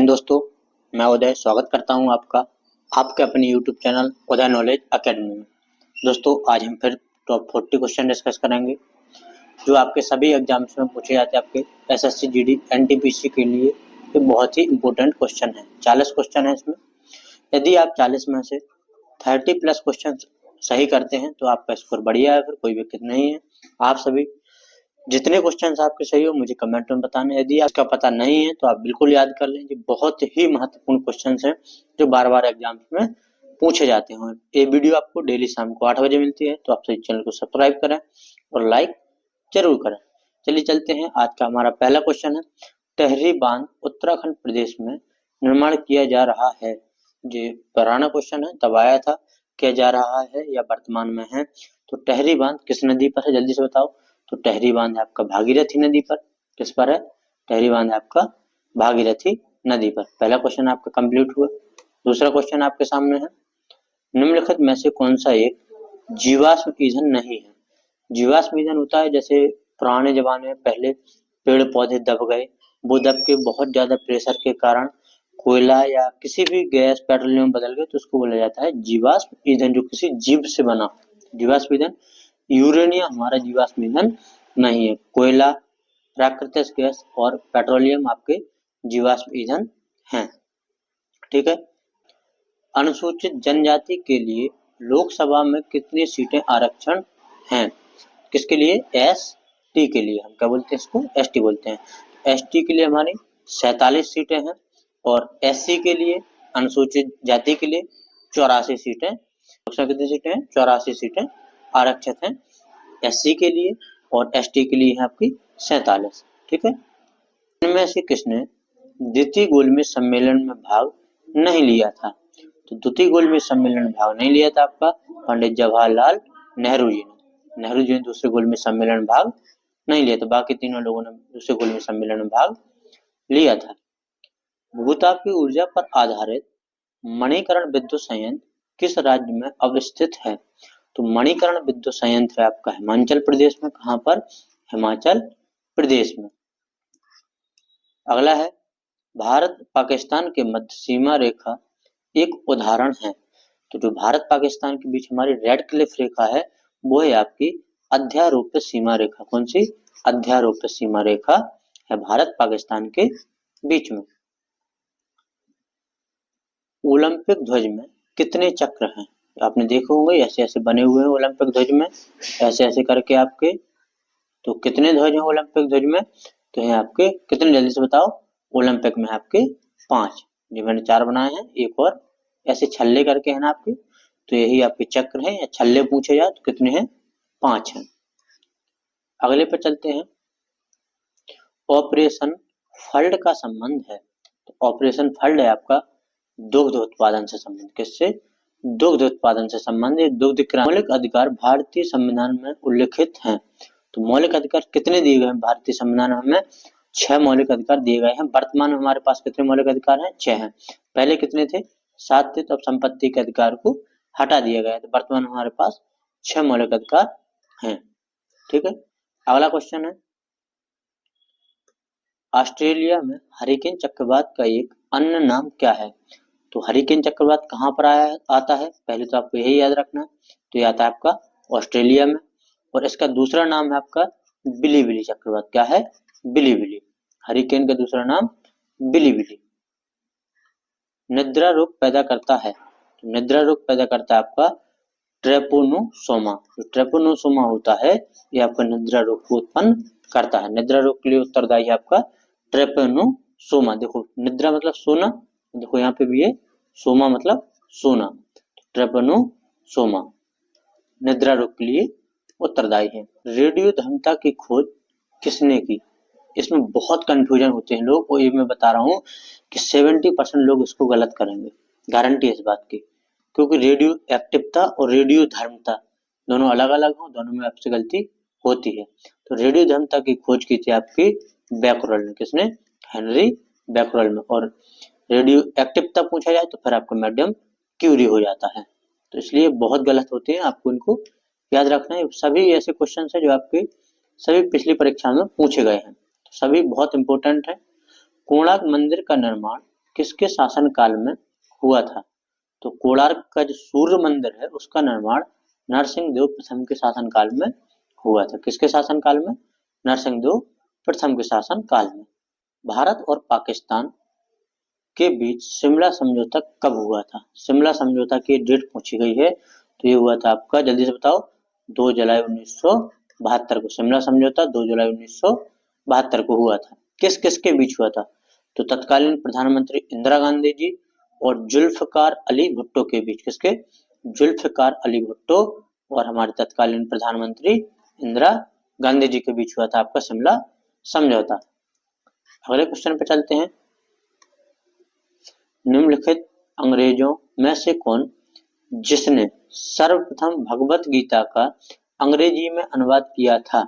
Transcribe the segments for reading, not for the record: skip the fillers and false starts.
दोस्तों, मैं उदय स्वागत करता हूं आपका आपके अपने यूट्यूब चैनल उदय नॉलेज एकेडमी में। दोस्तों, आज हम फिर टॉप 40 क्वेश्चन डिस्कस करेंगे जो आपके सभी एग्जाम्स में पूछे जाते हैं। आपके एसएससी जीडी एनटीपीसी के लिए ये बहुत ही इंपॉर्टेंट क्वेश्चन है। 40 क्वेश्चन है इसमें। यदि आप 40 में से 30 प्लस क्वेश्चन सही करते हैं तो आपका स्कोर बढ़िया है, फिर कोई दिक्कत नहीं है। आप सभी जितने क्वेश्चंस आपके सही हो मुझे कमेंट में बताना। यदि आपका पता नहीं है तो आप बिल्कुल याद कर लें। ये बहुत ही महत्वपूर्ण क्वेश्चंस हैं जो बार बार एग्जाम में पूछे जाते हैं। ये वीडियो आपको डेली शाम को 8 बजे मिलती है, तो आप सभी चैनल को सब्सक्राइब करें और लाइक जरूर करें। चलिए चलते हैं। आज का हमारा पहला क्वेश्चन है, टेहरी बांध उत्तराखंड प्रदेश में निर्माण किया जा रहा है। ये पुराना क्वेश्चन है, तब आया था, किया जा रहा है या वर्तमान में है। तो टेहरी बांध किस नदी पर है, जल्दी से बताओ। तो टेहरी बांध है आपका भागीरथी नदी पर। किस पर है? टेहरी बांध है आपका भागीरथी नदी पर। पहला क्वेश्चन आपका कंप्लीट हुआ। दूसरा क्वेश्चन आपके सामने है, निम्नलिखित में से कौन सा एक जीवाश्म ईंधन नहीं है। जीवाश्म ईंधन होता है जैसे पुराने जमाने में पहले पेड़ पौधे दब गए, वो दब के बहुत ज्यादा प्रेशर के कारण कोयला या किसी भी गैस पेट्रोलियम बदल गए, तो उसको बोला जाता है जीवाश्म ईंधन, जो किसी जीव से बना। जीवाश्म ईंधन यूरेनियम हमारा जीवाश्म ईंधन नहीं है। कोयला, प्राकृतिक गैस और पेट्रोलियम आपके जीवाश्म ईंधन हैं। ठीक है। अनुसूचित जनजाति के लिए लोकसभा में कितनी सीटें आरक्षण हैं? किसके लिए? एसटी के लिए। हम क्या बोलते हैं इसको? एसटी बोलते हैं। एसटी के लिए हमारी 47 सीटें हैं और एससी के लिए, अनुसूचित जाति के लिए 84 सीटें। लोकसभा कितनी सीटें हैं? 84 सीटें आरक्षित हैं एससी के लिए, और एसटी के लिए है आपकी 47। ठीक है। इनमें से किसने द्वितीय गोलमेज सम्मेलन में भाग नहीं लिया था? तो द्वितीय गोलमेज सम्मेलन में भाग नहीं लिया था आपका पंडित जवाहरलाल नेहरू जी ने। नेहरू जी ने दूसरे गोलमेज सम्मेलन में भाग नहीं लिया था, बाकी तीनों लोगों ने दूसरे गोलमेज सम्मेलन में भाग लिया था। भूतापीय ऊर्जा पर आधारित मणिकरण विद्युत संयंत्र किस राज्य में अवस्थित है? तो मणिकरण विद्युत संयंत्र है आपका हिमाचल प्रदेश में। कहां पर? हिमाचल प्रदेश में। अगला है, भारत पाकिस्तान के मध्य सीमा रेखा एक उदाहरण है। तो जो भारत पाकिस्तान के बीच हमारी रेड क्लिफ रेखा है वो है आपकी अध्यारोप्य सीमा रेखा। कौन सी? अध्यारोप्य सीमा रेखा है भारत पाकिस्तान के बीच में। ओलंपिक ध्वज में कितने चक्र हैं? आपने देखे होंगे ऐसे ऐसे बने हुए हैं ओलंपिक ध्वज में, ऐसे ऐसे करके आपके। तो कितने ध्वज हैं ओलंपिक ध्वज में? तो हैं आपके कितने, जल्दी से बताओ। ओलंपिक में है आपके 5। जो मैंने 4 बनाए हैं, एक और ऐसे छल्ले करके है ना आपके, तो यही आपके चक्र हैं या छल्ले पूछे जाए तो कितने हैं? 5 हैं। अगले पर चलते हैं। ऑपरेशन फ्लड का संबंध है। तो ऑपरेशन फ्लड है आपका दुग्ध उत्पादन से संबंधित। किससे? दुग्ध उत्पादन से संबंधित। दुग्ध मौलिक अधिकार भारतीय संविधान में उल्लिखित हैं। तो मौलिक अधिकार कितने दिए गए हैं भारतीय संविधान में? हमें 6 मौलिक अधिकार दिए गए हैं। वर्तमान में हमारे पास कितने मौलिक अधिकार हैं? 6 हैं। पहले कितने थे? 7 थे, तो अब संपत्ति के अधिकार को हटा दिया गया है। तो वर्तमान में हमारे पास 6 मौलिक अधिकार हैं। ठीक है। अगला क्वेश्चन है, ऑस्ट्रेलिया में हरिकेन चक्रवात का एक अन्य नाम क्या है? तो हरिकेन चक्रवात कहाँ पर आता है? पहले तो आपको यही याद रखना है। तो ये आता है आपका ऑस्ट्रेलिया में, और इसका दूसरा नाम है आपका बिली बिली चक्रवात। क्या है? बिली बिली। हरिकेन का दूसरा नाम बिली बिली। निद्रा रोग पैदा करता है। तो निद्रा रोग पैदा करता है आपका ट्रेपोनोसोमा। जो ट्रेपोनोसोमा होता है ये आपका निद्रा रोग को उत्पन्न करता है। निद्रा रोग के लिए उत्तरदायी है आपका ट्रेपोनोसोमा। देखो, निद्रा मतलब सोना, देखो यहाँ पे भी है, सोमा मतलब सोना। ट्रेपोनोसोमा निद्रा रोग के लिए उत्तरदायी है। रेडियो धर्मता की खोज किसने की? इसमें बहुत कंफ्यूजन होते हैं लोग, और ये मैं बता रहा हूँ कि 70% लोग इसको गलत करेंगे, गारंटी है इस बात की, क्योंकि रेडियो एक्टिवता और रेडियो धर्मता दोनों अलग अलग हो, दोनों में आपसे गलती होती है। तो रेडियो धर्मता की खोज की थी आपकी बैकरल ने। किसने? हेनरी बैकरल में। और रेडियो एक्टिवता पूछा जाए तो फिर आपका मैडम क्यूरी हो जाता है। तो इसलिए बहुत गलत होते हैं, आपको इनको याद रखना है। सभी ऐसे क्वेश्चन है जो आपके सभी पिछली परीक्षा में पूछे गए हैं, तो सभी बहुत इंपॉर्टेंट है। कोणार्क मंदिर का निर्माण किसके शासन काल में हुआ था? तो कोणार्क का जो सूर्य मंदिर है उसका निर्माण नरसिंह देव प्रथम के शासन काल में हुआ था। किसके शासन काल में? नरसिंह देव प्रथम के शासन काल में। भारत और पाकिस्तान के बीच शिमला समझौता कब हुआ था? शिमला समझौता की डेट पूछी गई है, तो ये हुआ था आपका, जल्दी से बताओ, 2 जुलाई 1972 को। शिमला समझौता 2 जुलाई 1972 को हुआ था। किस किस के बीच हुआ था? तो तत्कालीन प्रधानमंत्री इंदिरा गांधी जी और जुल्फकार अली भुट्टो के बीच। किसके? जुल्फकार अली भुट्टो और हमारे तत्कालीन प्रधानमंत्री इंदिरा गांधी जी के बीच हुआ था आपका शिमला समझौता। अगले क्वेश्चन पे चलते हैं। निम्नलिखित अंग्रेजों में से कौन जिसने सर्वप्रथम भगवत गीता का अंग्रेजी में अनुवाद किया था?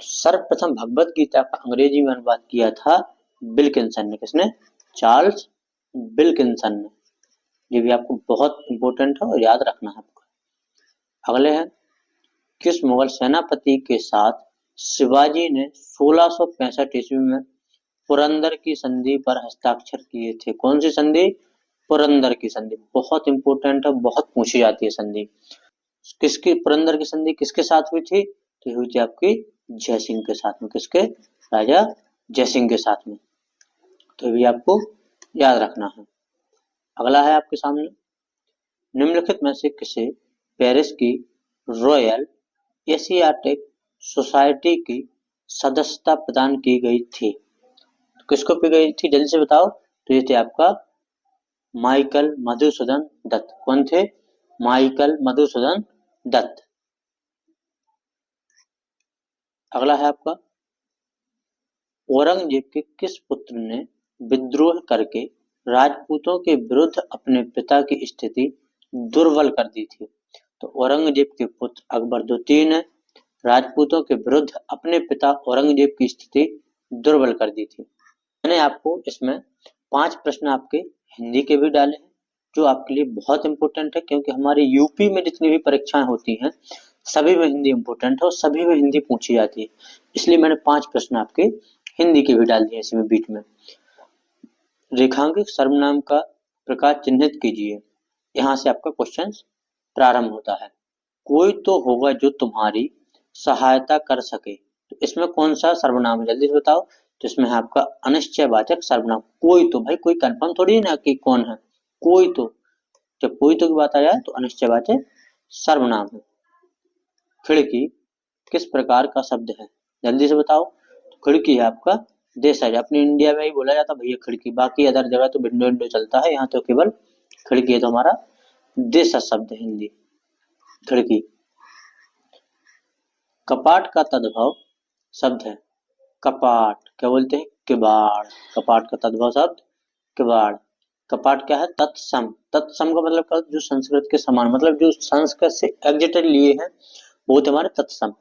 सर्वप्रथम भगवत गीता का अंग्रेजी में अनुवाद किया था विल्किंसन ने। किसने? चार्ल्स विल्किंसन ने। ये भी आपको बहुत इंपॉर्टेंट है और याद रखना है आपको। अगले है, किस मुगल सेनापति के साथ शिवाजी ने 1665 ईस्वी में पुरंदर की संधि पर हस्ताक्षर किए थे? कौन सी संधि? पुरंदर की संधि। बहुत इंपॉर्टेंट है, बहुत पूछी जाती है संधि। किसकी पुरंदर की संधि किसके साथ हुई थी? तो हुई थी आपकी जयसिंह के साथ में। किसके? राजा जयसिंह के साथ में। तो भी आपको याद रखना है। अगला है आपके सामने, निम्नलिखित में से किसे पेरिस की रॉयल एशियाटिक सोसाइटी की सदस्यता प्रदान की गई थी? किसको की गई थी, जल्दी से बताओ। तो ये थे आपका माइकल मधुसूदन दत्त। कौन थे? माइकल मधुसूदन दत्त। अगला है आपका, औरंगजेब के किस पुत्र ने विद्रोह करके राजपूतों के विरुद्ध अपने पिता की स्थिति दुर्बल कर दी थी? तो औरंगजेब के पुत्र अकबर द्वितीय ने राजपूतों के विरुद्ध अपने पिता औरंगजेब की स्थिति दुर्बल कर दी थी। मैंने आपको इसमें 5 प्रश्न आपके हिंदी के भी डाले हैं, जो आपके लिए बहुत इंपॉर्टेंट है, क्योंकि हमारे यूपी में जितनी भी परीक्षाएं होती हैं सभी में हिंदी इंपॉर्टेंट है और सभी में हिंदी पूछी जाती है, इसलिए मैंने 5 प्रश्न आपके हिंदी के भी डाल दिए इसमें बीच में। रेखांकित सर्वनाम का प्रकार चिन्हित कीजिए। यहाँ से आपका क्वेश्चन प्रारंभ होता है। कोई तो होगा जो तुम्हारी सहायता कर सके, तो इसमें कौन सा सर्वनाम है, जल्दी से बताओ। तो इसमें है आपका अनिश्चयवाचक सर्वनाम। कोई तो, भाई कोई कंफर्म थोड़ी है ना कि कौन है, कोई तो। जब कोई तो की बात आ जाए तो अनिश्चयवाचक सर्वनाम है। खिड़की किस प्रकार का शब्द है, जल्दी से बताओ। तो खिड़की है आपका देशज। अपने इंडिया में ही बोला जाता भैया खिड़की, बाकी अदर जगह तो विंडो विंडो चलता है, यहाँ तो केवल खिड़की है, तो हमारा देशज शब्द है हिंदी खिड़की। कपाट का तद्भव शब्द है कपाट, क्या बोलते हैं? किवाड़। कपाट का तद्भव शब्द किवाड़। कपाट क्या है? तत्सम। तत्सम का मतलब क्या? जो संस्कृत के समान, मतलब जो संस्कृत से एग्जैक्टली लिए हैं वो होते हमारे तत्सम,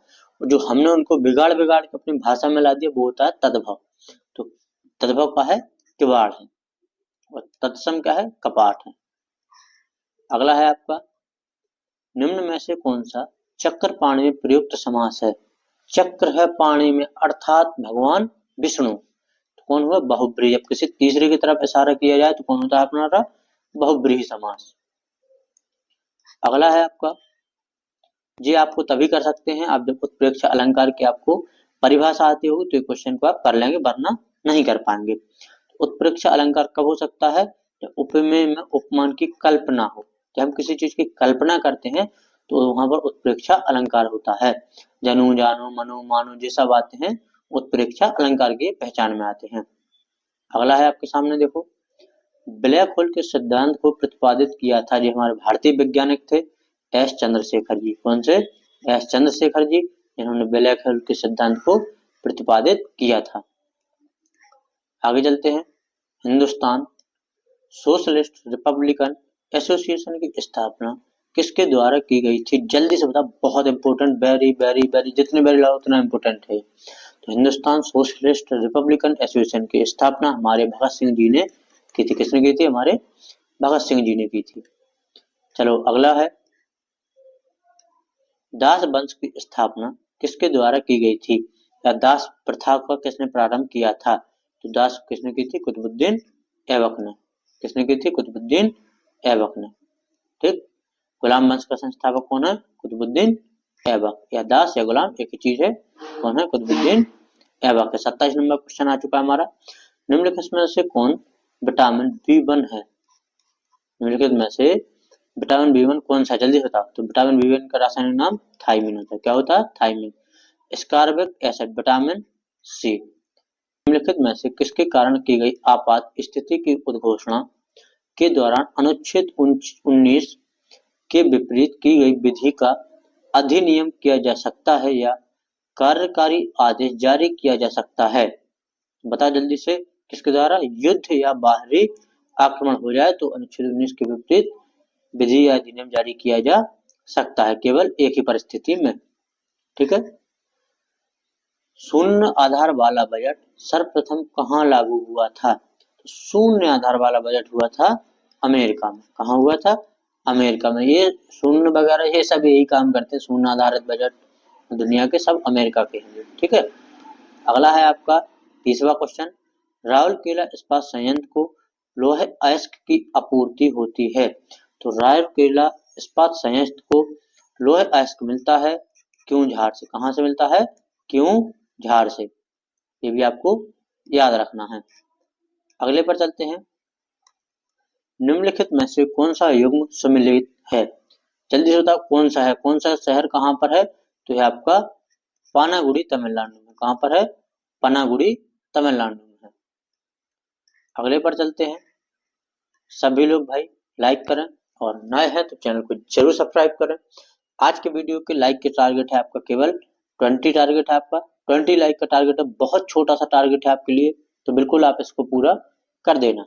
और जो हमने उनको बिगाड़ बिगाड़ के अपनी भाषा में ला दिया वो होता है तद्भव। तो तद्भव का है किवाड़ है और तत्सम क्या है? कपाट है। अगला है आपका, निम्न में से कौन सा चक्र पाणी में प्रयुक्त समास है? चक्र है पाणी में अर्थात भगवान विष्णु, तो कौन हुआ? बहुब्रीहि। जब किसी तीसरे की तरफ इशारा किया जाए तो कौन होता है अपना? बहुब्रीहि समास। अगला है आपका, ये आपको तभी कर सकते हैं आप जब उत्प्रेक्ष अलंकार की आपको परिभाषा आती होगी, तो ये क्वेश्चन को आप कर लेंगे, वरना नहीं कर पाएंगे। उत्प्रेक्ष अलंकार कब हो सकता है? जब उपमेय में उपमान की कल्पना हो। जब हम किसी चीज की कल्पना करते हैं तो वहां पर उत्प्रेक्षा अलंकार होता है। जनु जानो मनो मानो ये सब आते हैं उत्प्रेक्षा अलंकार की पहचान में आते हैं। अगला है आपके सामने देखो, ब्लैक होल के सिद्धांत को प्रतिपादित किया था, जो हमारे भारतीय वैज्ञानिक थे एस चंद्रशेखर जी। कौन से? एस चंद्रशेखर जी, इन्होंने ब्लैक होल के सिद्धांत को प्रतिपादित किया था। आगे चलते हैं, हिंदुस्तान सोशलिस्ट रिपब्लिकन एसोसिएशन की स्थापना किसके द्वारा की गई थी? जल्दी से बता, बहुत इंपॉर्टेंट, वेरी वेरी वेरी, जितने वेरी लाओ उतना इंपॉर्टेंट है। तो हिंदुस्तान सोशलिस्ट रिपब्लिकन एसोसिएशन की स्थापना हमारे भगत सिंह जी ने की थी। किसने की थी? हमारे भगत सिंह जी ने की थी। चलो अगला है, दास वंश की स्थापना किसके द्वारा की गई थी, या दास प्रथा का किसने प्रारंभ किया था? तो दास किसने की थी? कुतुबुद्दीन ऐबक ने। किसने की थी? कुतुबुद्दीन ऐबक ने। ठीक, गुलाम वंश का संस्थापक कौन है? कुतुबुद्दीन ऐबक। या दास या गुलाम एक ही चीज है। कौन है? कुतुबुद्दीन ऐबक है। 27 नंबर क्वेश्चन आ चुका है हमारा। निम्नलिखित में से कौन विटामिन B1 है? निम्नलिखित में से विटामिन B1 कौन सा? जल्दी बताओ। तो विटामिन B1 का रासायनिक नाम थायमिन होता है। क्या होता है? Thiamine. Ascorbic acid vitamin C। निम्नलिखित में से किसके कारण की गई आपात स्थिति की उद्घोषणा के दौरान अनुच्छेद 19 के विपरीत की गई विधि का अधिनियम किया जा सकता है या कार्यकारी आदेश जारी किया जा सकता है? बता जल्दी से। किसके द्वारा? युद्ध या बाहरी आक्रमण हो जाए तो अनुच्छेद 19 के विपरीत विधि या अधिनियम जारी किया जा सकता है, केवल एक ही परिस्थिति में। ठीक है। शून्य आधार वाला बजट सर्वप्रथम कहाँ लागू हुआ था? तो शून्य आधार वाला बजट हुआ था अमेरिका में। कहाँ हुआ था? अमेरिका में। ये शून्य वगैरह ये सब यही काम करते हैं, शून्य आधारित बजट दुनिया के सब अमेरिका के हैं। ठीक है। अगला है आपका 30वां क्वेश्चन। राउरकेला इस्पात संयंत्र को लौह अयस्क की आपूर्ति होती है। तो राउरकेला इस्पात संयंत्र को लौह अयस्क मिलता है क्यों झार से? कहाँ से मिलता है? क्यों झार से। ये भी आपको याद रखना है। अगले पर चलते हैं। निम्नलिखित में से कौन सा युग्म सम्मिलित है? जल्दी से बताओ कौन सा है? कौन सा शहर कहाँ पर है? तो ये आपका पानागुड़ी तमिलनाडु में। कहाँ पर है? पनागुड़ी तमिलनाडु में है। अगले पर चलते हैं। सभी लोग भाई लाइक करें और नए हैं तो चैनल को जरूर सब्सक्राइब करें। आज के वीडियो के लाइक के टारगेट है आपका केवल 20 टारगेट है आपका। 20 लाइक का टारगेट है, बहुत छोटा सा टारगेट है आपके लिए, तो बिल्कुल आप इसको पूरा कर देना।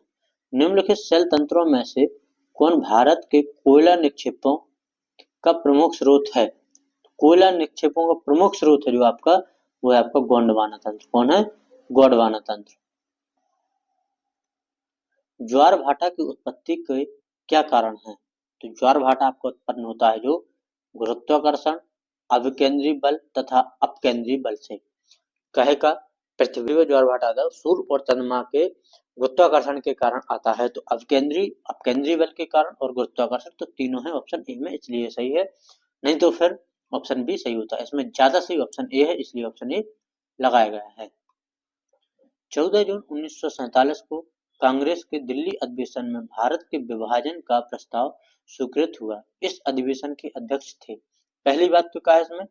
निम्नलिखित सेल तंत्रों में से कौन भारत के कोयला निक्षेपों का प्रमुख स्रोत है? कोयला निक्षेपों का प्रमुख स्रोत है जो आपका, वो है आपका गोंडवाना तंत्र। कौन है? गोंडवाना तंत्र। ज्वार भाटा की उत्पत्ति के क्या कारण है? तो ज्वार भाटा आपको उत्पन्न होता है जो गुरुत्वाकर्षण, अभिकेंद्री बल तथा अपकेंद्री बल से। कहे का पृथ्वी पर ज्वार भाटा आता है सूर्य और चंद्रमा के गुरुत्वाकर्षण के कारण आता है। तो अपकेंद्री बल के कारण और गुरुत्वाकर्षण, तो तीनों है ऑप्शन ए में, इसलिए सही है। नहीं तो फिर ऑप्शन बी सही होता है। इसमें ज्यादा सही ऑप्शन ए है, इसलिए ऑप्शन ए लगाया गया है। 14 जून 1947 को कांग्रेस के दिल्ली अधिवेशन में भारत के विभाजन का प्रस्ताव स्वीकृत हुआ। इस अधिवेशन के अध्यक्ष थे। पहली बात तो क्या है इसमें,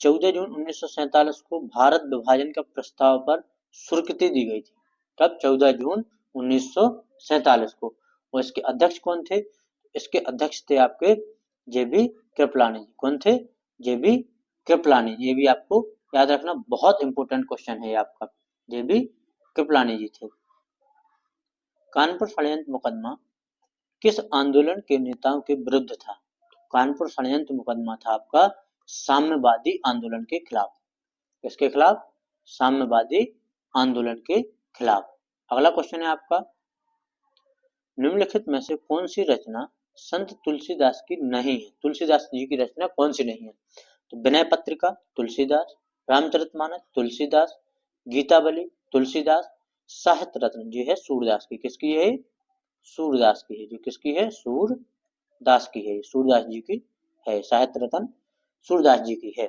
14 जून 1947 को भारत विभाजन का प्रस्ताव पर स्वीकृति दी गई थी। कब? 14 जून 1947 को। और इसके अध्यक्ष कौन थे? इसके अध्यक्ष थे आपके जेबी कृपलानी जी। कौन थे? जेबी कृपलानी। ये भी आपको याद रखना, बहुत इंपॉर्टेंट क्वेश्चन है ये आपका। जेबी कृपलानी जी थे। कानपुर षड्यंत्र मुकदमा किस आंदोलन के नेताओं के विरुद्ध था? कानपुर षड्यंत्र मुकदमा था आपका साम्यवादी आंदोलन के खिलाफ। किसके खिलाफ? साम्यवादी आंदोलन के खिलाफ। अगला क्वेश्चन है आपका, निम्नलिखित में से कौन सी रचना संत तुलसीदास की नहीं है? तुलसीदास जी की रचना कौन सी नहीं है? तो विनय पत्रिका तुलसीदास, रामचरितमानस तुलसीदास, गीतावली तुलसीदास, साहित्य रत्न जी है सूरदास की। किसकी है? सूरदास की है। जो किसकी है? सूरदास की है। सूरदास जी की है। साहित्य रत्न सूरदास जी की है।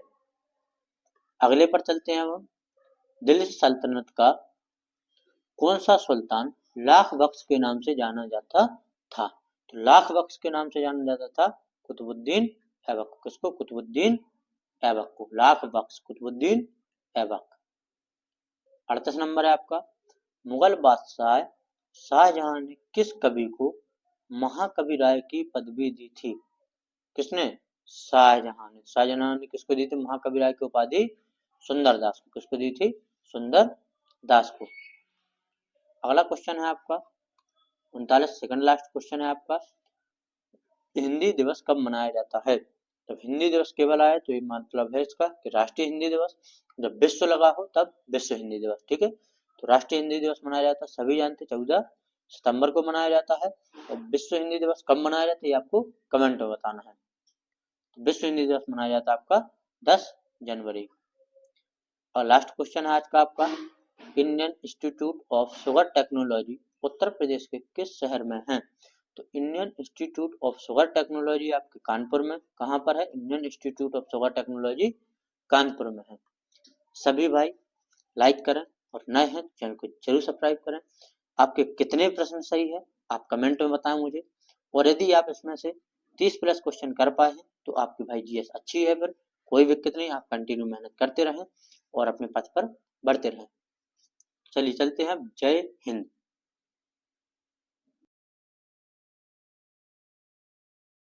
अगले पर चलते हैं हम। दिल्ली सल्तनत का कौन सा सुल्तान लाख बख्श के नाम से जाना जाता था? तो लाख बख्श के नाम से जाना जाता था कुतुबुद्दीन ऐबक। किसको? कुतुबुद्दीन ऐबक को। लाख बख्श कुतुबुद्दीन ऐबक। 38 नंबर है आपका, मुगल बादशाह शाहजहां ने किस कवि को महाकवि राय की पदवी दी थी? किसने? शाहजहां ने। शाहजहां ने किसको दी थी महाकवि राय की उपाधि? सुंदरदास को। किसको दी थी? सुंदरदास को। अगला क्वेश्चन है आपका 39, सेकंड लास्ट क्वेश्चन है आपका, हिंदी दिवस कब मनाया जाता है? जब हिंदी दिवस केवल आए तो ये मतलब है इसका कि राष्ट्रीय हिंदी दिवस, जब विश्व लगा हो तब विश्व हिंदी दिवस। ठीक है। तो राष्ट्रीय हिंदी दिवस मनाया जाता है, सभी जानते 14 सितंबर को मनाया जाता है। और विश्व हिंदी दिवस कब मनाया जाता है ये आपको कमेंट में बताना है। तो विश्व हिंदी दिवस मनाया जाता है आपका 10 जनवरी को। और लास्ट क्वेश्चन है आज का आपका, Indian Institute of Sugar Technology Uttar Pradesh के किस शहर में है? तो Indian Institute of Sugar Technology आपके कानपुर में। कहाँ पर है? Indian Institute of Sugar Technology Kanpur में है। सभी भाई लाइक करें और नए हैं तो चैनल को जरूर सब्सक्राइब करें। आपके कितने प्रश्न सही है आप कमेंट में बताएं मुझे, और यदि आप इसमें से 30 प्लस क्वेश्चन कर पाए हैं तो आपकी भाई जीएस अच्छी है, फिर कोई दिक्कत नहीं, आप कंटिन्यू मेहनत करते रहें और अपने पथ पर बढ़ते रहें। चलिए चलते हैं। जय हिंद।